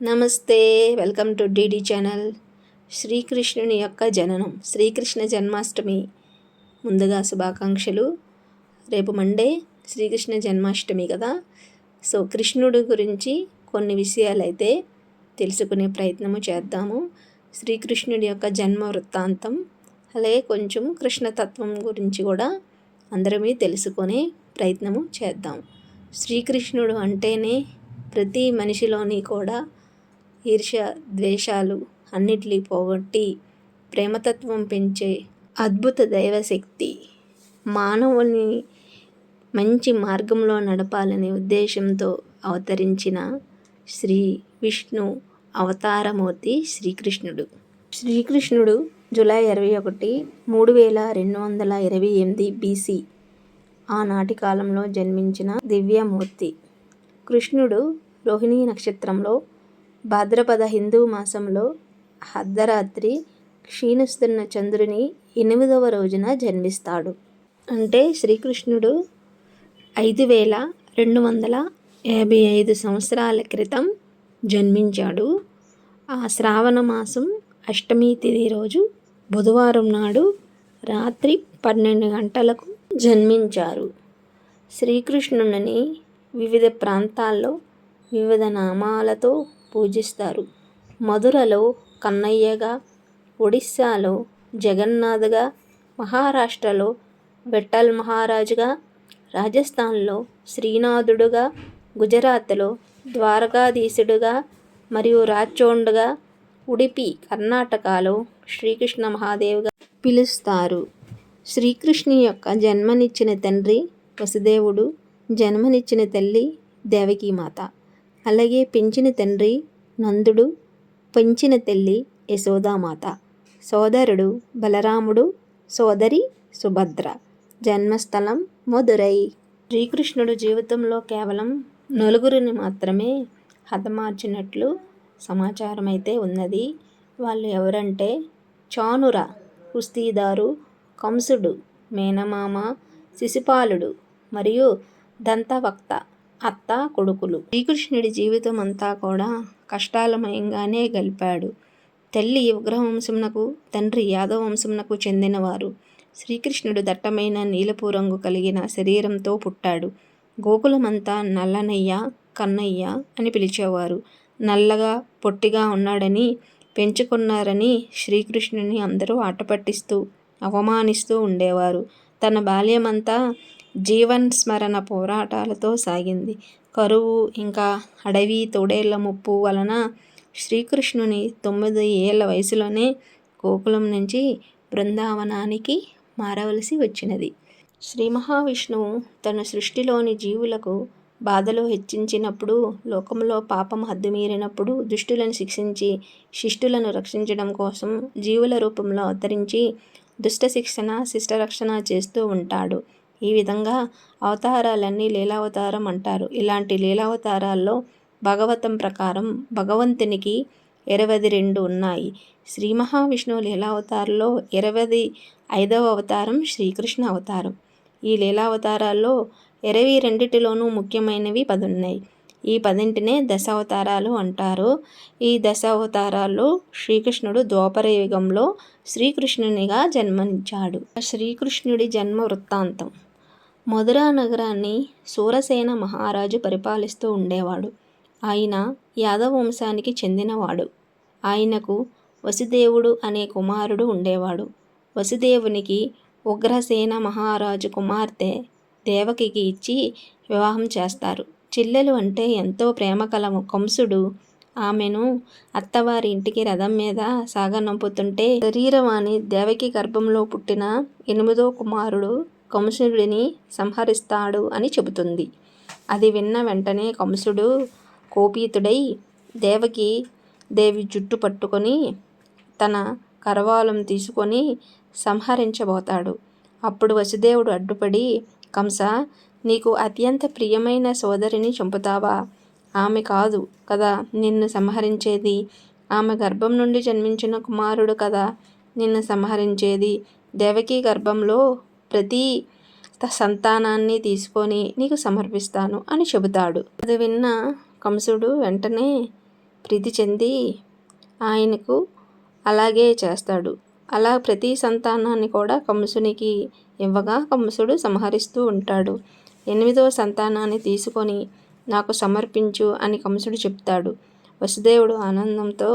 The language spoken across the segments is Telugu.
నమస్తే, వెల్కమ్ టు డిడి ఛానల్. శ్రీకృష్ణుని యొక్క జననం, శ్రీకృష్ణ జన్మాష్టమి ముందుగా శుభాకాంక్షలు. రేపు మండే శ్రీకృష్ణ జన్మాష్టమి కదా. సో కృష్ణుడి గురించి కొన్ని విషయాలు అయితే తెలుసుకునే ప్రయత్నము చేద్దాము. శ్రీకృష్ణుడి యొక్క జన్మ వృత్తాంతం, అలాగే కొంచెం కృష్ణతత్వం గురించి కూడా అందరమీ తెలుసుకునే ప్రయత్నము చేద్దాం. శ్రీకృష్ణుడు అంటేనే ప్రతి మనిషిలోని కూడా ఈర్ష్య, ద్వేషాలు అన్నిటినీ పోగొట్టి ప్రేమతత్వం పెంచే అద్భుత దైవశక్తి. మానవుని మంచి మార్గంలో నడపాలనే ఉద్దేశంతో అవతరించిన శ్రీ విష్ణు అవతారమూర్తి శ్రీకృష్ణుడు. శ్రీకృష్ణుడు జూలై 21, 3228 BC ఆనాటి కాలంలో జన్మించిన దివ్యమూర్తి. కృష్ణుడు రోహిణీ నక్షత్రంలో భాద్రపద హిందూ మాసంలో అర్ధరాత్రి క్షీణిస్తున్న చంద్రుని 8వ రోజున జన్మిస్తాడు. అంటే శ్రీకృష్ణుడు 5255 సంవత్సరాల క్రితం జన్మించాడు. ఆ శ్రావణ మాసం అష్టమి తిథి రోజు బుధవారం నాడు రాత్రి 12 గంటలకు జన్మించారు. శ్రీకృష్ణుని వివిధ ప్రాంతాల్లో వివిధ నామాలతో పూజిస్తారు. మధురలో కన్నయ్యగా, ఒడిస్సాలో జగన్నాథ్గా, మహారాష్ట్రలో విఠల్ మహారాజ్గా, రాజస్థాన్లో శ్రీనాథుడుగా, గుజరాత్లో ద్వారకాధీశుడుగా మరియు రాచోండ్గా, ఉడిపి కర్ణాటకలో శ్రీకృష్ణ మహాదేవ్గా పిలుస్తారు. శ్రీకృష్ణు యొక్క జన్మనిచ్చిన తండ్రి వసుదేవుడు, జన్మనిచ్చిన తల్లి దేవకీమాత, అలాగే పెంచిన తండ్రి నందుడు, పెంచిన తల్లి యశోదామాత, సోదరుడు బలరాముడు, సోదరి సుభద్ర. జన్మస్థలం మధురై. శ్రీకృష్ణుడు జీవితంలో కేవలం 4 మాత్రమే హతమార్చినట్లు సమాచారం అయితే ఉన్నది. వాళ్ళు ఎవరంటే చానుర కుస్తీదారు, కంసుడు మేనమామ, శిశుపాలుడు మరియు దంతవక్త అత్త కొడుకులు. శ్రీకృష్ణుడి జీవితం అంతా కూడా కష్టాలమయంగానే గడిపాడు. తల్లి ఉగ్రవంశమునకు, తండ్రి యాదవ వంశమునకు చెందినవారు. శ్రీకృష్ణుడు దట్టమైన నీలపు రంగు కలిగిన శరీరంతో పుట్టాడు. గోకులమంతా నల్లనయ్య, కన్నయ్య అని పిలిచేవారు. నల్లగా పొట్టిగా ఉన్నాడని, పెంచుకున్నారని శ్రీకృష్ణుని అందరూ ఆటపట్టిస్తూ అవమానిస్తూ ఉండేవారు. తన బాల్యమంతా జీవన్ స్మరణ పోరాటాలతో సాగింది. కరువు ఇంకా అడవి తోడేళ్ల ముప్పు వలన శ్రీకృష్ణుని 9 ఏళ్ల వయసులోనే గోకులం నుంచి బృందావనానికి మారవలసి వచ్చినది. శ్రీ మహావిష్ణువు తన సృష్టిలోని జీవులకు బాధలు హెచ్చించినప్పుడు, లోకంలో పాపం హద్దుమీరినప్పుడు దుష్టులను శిక్షించి శిష్టులను రక్షించడం కోసం జీవుల రూపంలో అవతరించి దుష్ట శిక్షణ, శిష్ట రక్షణ చేస్తూ ఉంటాడు. ఈ విధంగా అవతారాలన్నీ లీలావతారం అంటారు. ఇలాంటి లీలావతారాల్లో భాగవతం ప్రకారం భగవంతునికి 22 ఉన్నాయి. శ్రీ మహావిష్ణువు లీలావతారంలో 25వ అవతారం శ్రీకృష్ణ అవతారం. ఈ లీలావతారాల్లో 22లోనూ ముఖ్యమైనవి 10 ఉన్నాయి. ఈ 10ంటినే దశావతారాలు అంటారు. ఈ దశావతారాల్లో శ్రీకృష్ణుడు ద్వాపర యుగంలో శ్రీకృష్ణునిగా జన్మించాడు. శ్రీకృష్ణుడి జన్మ వృత్తాంతం. మధురా నగరాన్ని సూరసేన మహారాజు పరిపాలిస్తూ ఉండేవాడు. ఆయన యాదవ వంశానికి చెందినవాడు. ఆయనకు వసుదేవుడు అనే కుమారుడు ఉండేవాడు. వసుదేవునికి ఉగ్రసేన మహారాజు కుమార్తె దేవకికి ఇచ్చి వివాహం చేస్తారు. చెల్లెలు అంటే ఎంతో ప్రేమ కల కంసుడు ఆమెను అత్తవారి ఇంటికి రథం మీద సాగనంపుతుంటే శరీరవాణి దేవకి గర్భంలో పుట్టిన 8వ కుమారుడు కంసుడిని సంహరిస్తాడు అని చెబుతుంది. అది విన్న వెంటనే కంసుడు కోపితుడై దేవకి దేవి జుట్టు పట్టుకొని తన కరవాలం తీసుకొని సంహరించబోతాడు. అప్పుడు వసుదేవుడు అడ్డుపడి, కంస, నీకు అత్యంత ప్రియమైన సోదరిని చంపుతావా? ఆమె కాదు కదా నిన్ను సంహరించేది. ఆమె గర్భం నుండి జన్మించిన కుమారుడు కదా నిన్ను సంహరించేది. దేవకి గర్భంలో ప్రతి సంతానాన్ని తీసుకొని నీకు సమర్పిస్తాను అని చెబుతాడు. అది విన్న కంసుడు వెంటనే ప్రీతి చెంది ఆయనకు అలాగే చేస్తాడు. అలా ప్రతి సంతానాన్ని కూడా కంసునికి ఇవ్వగా కంసుడు సంహరిస్తూ ఉంటాడు. 8వ సంతానాన్ని తీసుకొని నాకు సమర్పించు అని కంసుడు చెప్తాడు. వసుదేవుడు ఆనందంతో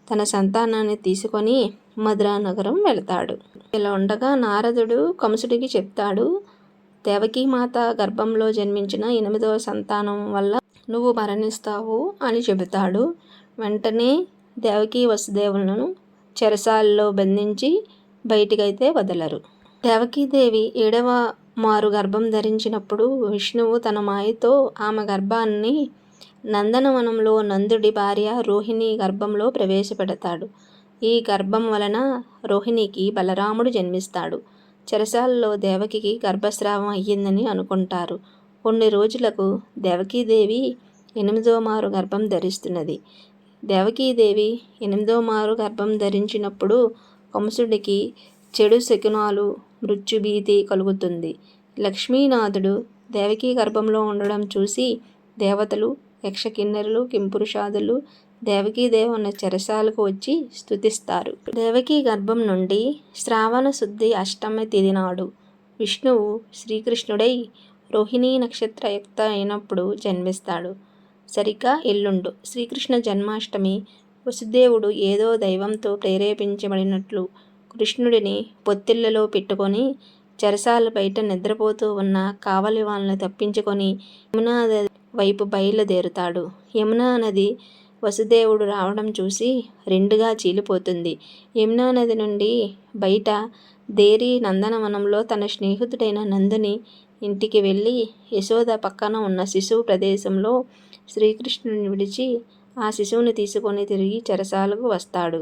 తన సంతానాన్ని తీసుకొని మధురా నగరం వెళతాడు. ఇలా ఉండగా నారదుడు కంసుడికి చెప్తాడు, దేవకీమాత గర్భంలో జన్మించిన 8వ సంతానం వల్ల నువ్వు మరణిస్తావు అని చెబుతాడు. వెంటనే దేవకీ వసుదేవులను చెరసాలలో బంధించి బయటికైతే వదలరు. దేవకీదేవి 7వ మారు గర్భం ధరించినప్పుడు విష్ణువు తన మాయతో ఆమె గర్భాన్ని నందనవనంలో నందుడి భార్య రోహిణి గర్భంలో ప్రవేశపెడతాడు. ఈ గర్భం వలన రోహిణికి బలరాముడు జన్మిస్తాడు. చెరసాలలో దేవకికి గర్భస్రావం అయ్యిందని అనుకుంటారు. కొన్ని రోజులకు దేవకీదేవి 8వ మారు గర్భం ధరిస్తున్నది. దేవకీదేవి 8వ మారు గర్భం ధరించినప్పుడు కంసుడికి చెడు శకునాలు, మృత్యుభీతి కలుగుతుంది. లక్ష్మీనాథుడు దేవకీ గర్భంలో ఉండడం చూసి దేవతలు, యక్షకిన్నెరలు, కింపురుషాదులు దేవకీదేవన్న చెరసాలకు వచ్చి స్తుతిస్తారు. దేవకీ గర్భం నుండి శ్రావణ శుద్ధి అష్టమి తిథి నాడు విష్ణువు శ్రీకృష్ణుడై రోహిణీ నక్షత్రయుక్త అయినప్పుడు జన్మిస్తాడు. సరిగ్గా ఎల్లుండు శ్రీకృష్ణ జన్మాష్టమి. వసుదేవుడు ఏదో దైవంతో ప్రేరేపించబడినట్లు కృష్ణుడిని పొత్తిళ్లలో పెట్టుకొని చెరసాల బయట నిద్రపోతూ ఉన్న కావలి వాళ్ళని తప్పించుకొని యమునా నది వైపు బయలుదేరుతాడు. యమునా నది వసుదేవుడు రావడం చూసి రెండుగా చీలిపోతుంది. యమునా నది నుండి బయట దేరి నందనవనంలో తన స్నేహితుడైన నందుని ఇంటికి వెళ్ళి యశోద పక్కన ఉన్న శిశువు ప్రదేశంలో శ్రీకృష్ణుడిని విడిచి ఆ శిశువుని తీసుకొని తిరిగి చెరసాలకు వస్తాడు.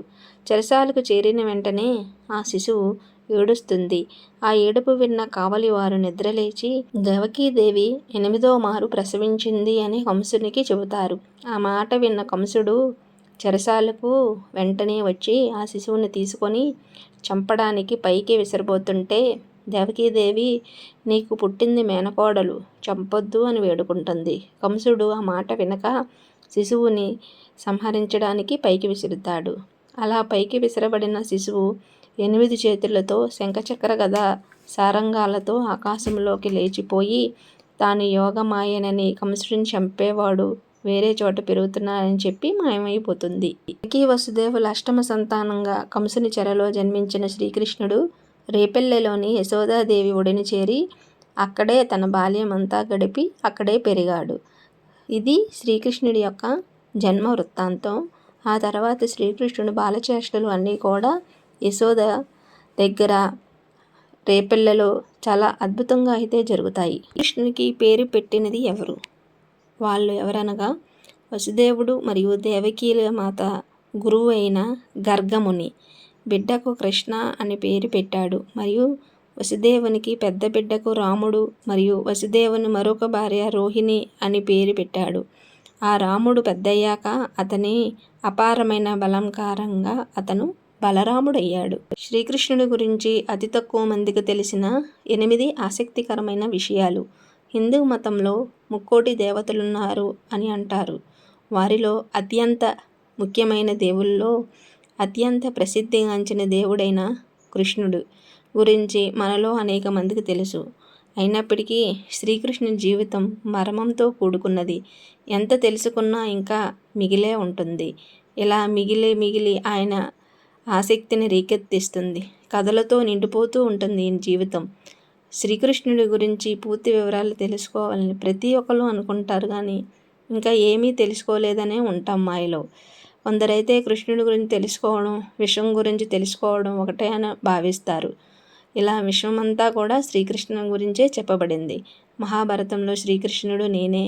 చెరసాలకు చేరిన వెంటనే ఆ శిశువు ఏడుస్తుంది. ఆ ఏడుపు విన్న కావలి వారు నిద్రలేచి దేవకీదేవి 8వ మారు ప్రసవించింది అని కంసునికి చెబుతారు. ఆ మాట విన్న కంసుడు చెరసాలకు వెంటనే వచ్చి ఆ శిశువుని తీసుకొని చంపడానికి పైకి విసిరబోతుంటే దేవకీదేవి నీకు పుట్టింది మేనకోడలు, చంపొద్దు అని వేడుకుంటుంది. కంసుడు ఆ మాట వినక శిశువుని సంహరించడానికి పైకి విసురుతాడు. అలా పైకి విసిరబడిన శిశువు 8 చేతులతో శంఖచక్ర గద సారంగాలతో ఆకాశంలోకి లేచిపోయి తాను యోగమాయనని కంసుడిని చంపేవాడు వేరే చోట పెరుగుతున్నాడని చెప్పి మాయమైపోతుంది. దేవకీ వసుదేవుల అష్టమ సంతానంగా కంసుని చెరలో జన్మించిన శ్రీకృష్ణుడు రేపెల్లెలోని యశోదాదేవి ఒడిని చేరి అక్కడే తన బాల్యం అంతా గడిపి అక్కడే పెరిగాడు. ఇది శ్రీకృష్ణుడి యొక్క జన్మ వృత్తాంతం. ఆ తర్వాత శ్రీకృష్ణుడు బాలచేష్టలు అన్నీ కూడా యశోద దగ్గర రేపెల్లలో చాలా అద్భుతంగా అయితే జరుగుతాయి. కృష్ణునికి పేరు పెట్టినది ఎవరు? వాళ్ళు ఎవరనగా వసుదేవుడు మరియు దేవకీల మాత గురువు అయిన గర్గముని బిడ్డకు కృష్ణ అని పేరు పెట్టాడు. మరియు వసుదేవునికి పెద్ద బిడ్డకు రాముడు మరియు వసుదేవుని మరొక భార్య రోహిణి అని పేరు పెట్టాడు. ఆ రాముడు పెద్దయ్యాక అతని అపారమైన బలం కారణంగా అతను బలరాముడయ్యాడు. శ్రీకృష్ణుడి గురించి అతి తక్కువ మందికి తెలిసిన 8 ఆసక్తికరమైన విషయాలు. హిందూ మతంలో 3 దేవతలున్నారు అని అంటారు. వారిలో అత్యంత ముఖ్యమైన దేవుల్లో అత్యంత ప్రసిద్ధిగాంచిన దేవుడైన కృష్ణుడు గురించి మనలో అనేక మందికి తెలుసు. అయినప్పటికీ శ్రీకృష్ణుని జీవితం మర్మంతో కూడుకున్నది. ఎంత తెలుసుకున్నా ఇంకా మిగిలే ఉంటుంది. ఇలా మిగిలి ఆయన ఆసక్తిని రేకెత్తిస్తుంది. కథలతో నిండిపోతూ ఉంటుంది ఈ జీవితం. శ్రీకృష్ణుడి గురించి పూర్తి వివరాలు తెలుసుకోవాలని ప్రతి ఒక్కరు అనుకుంటారు, కానీ ఇంకా ఏమీ తెలుసుకోలేదనే ఉంటాం మాయలో. కొందరైతే కృష్ణుడి గురించి తెలుసుకోవడం, విశ్వం గురించి తెలుసుకోవడం ఒకటే అని భావిస్తారు. ఇలా విశ్వమంతా కూడా శ్రీకృష్ణుని గురించే చెప్పబడింది. మహాభారతంలో శ్రీకృష్ణుడు నేనే,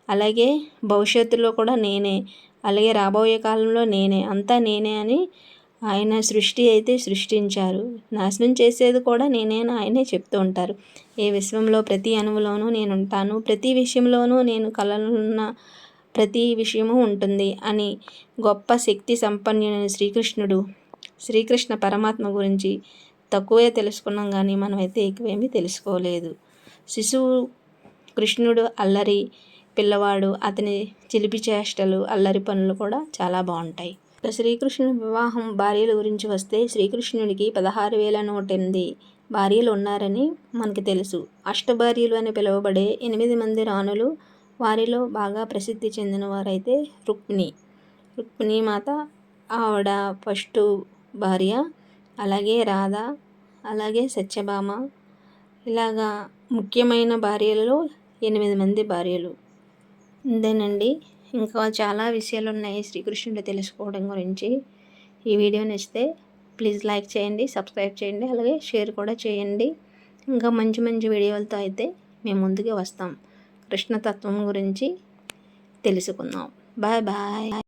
అలాగే భవిష్యత్తులో కూడా నేనే, అలాగే రాబోయే కాలంలో నేనే, అంతా నేనే అని ఆయన సృష్టి అయితే సృష్టించారు. నాశనం చేసేది కూడా నేనే అని ఆయనే చెప్తూ ఉంటారు. ఈ విశ్వంలో ప్రతి అణువులోనూ నేనుంటాను, ప్రతి విషయంలోనూ నేను కలలున్న ప్రతి విషయము ఉంటుంది అని గొప్ప శక్తి సంపన్నుడైన శ్రీకృష్ణ పరమాత్మ గురించి తక్కువే తెలుసుకున్నాం, కానీ మనమైతే ఎక్కువేమీ తెలుసుకోలేదు. శిశువు కృష్ణుడు అల్లరి పిల్లవాడు, అతని చిలిపి చేష్టలు, అల్లరి పనులు కూడా చాలా బాగుంటాయి. శ్రీకృష్ణుని వివాహం భార్యల గురించి వస్తే, శ్రీకృష్ణుడికి 16,108 భార్యలు ఉన్నారని మనకు తెలుసు. అష్టభార్యలు అని పిలువబడే 8 మంది రాణులు. వారిలో బాగా ప్రసిద్ధి చెందిన వారైతే రుక్మిణి మాత, ఆవిడ ఫస్ట్ భార్య, అలాగే రాధ, అలాగే సత్యభామ. ఇలాగా ముఖ్యమైన భార్యలలో 8 మంది భార్యలు. ఇంతేనండి. ఇంకా చాలా విషయాలు ఉన్నాయి శ్రీకృష్ణుడు తెలుసుకోవడం గురించి. ఈ వీడియో నచ్చితే ప్లీజ్ లైక్ చేయండి, సబ్స్క్రైబ్ చేయండి, అలాగే షేర్ కూడా చేయండి. ఇంకా మంచి మంచి వీడియోలతో అయితే మేము ముందుకు వస్తాం. కృష్ణతత్వం గురించి తెలుసుకుందాం. Bye bye.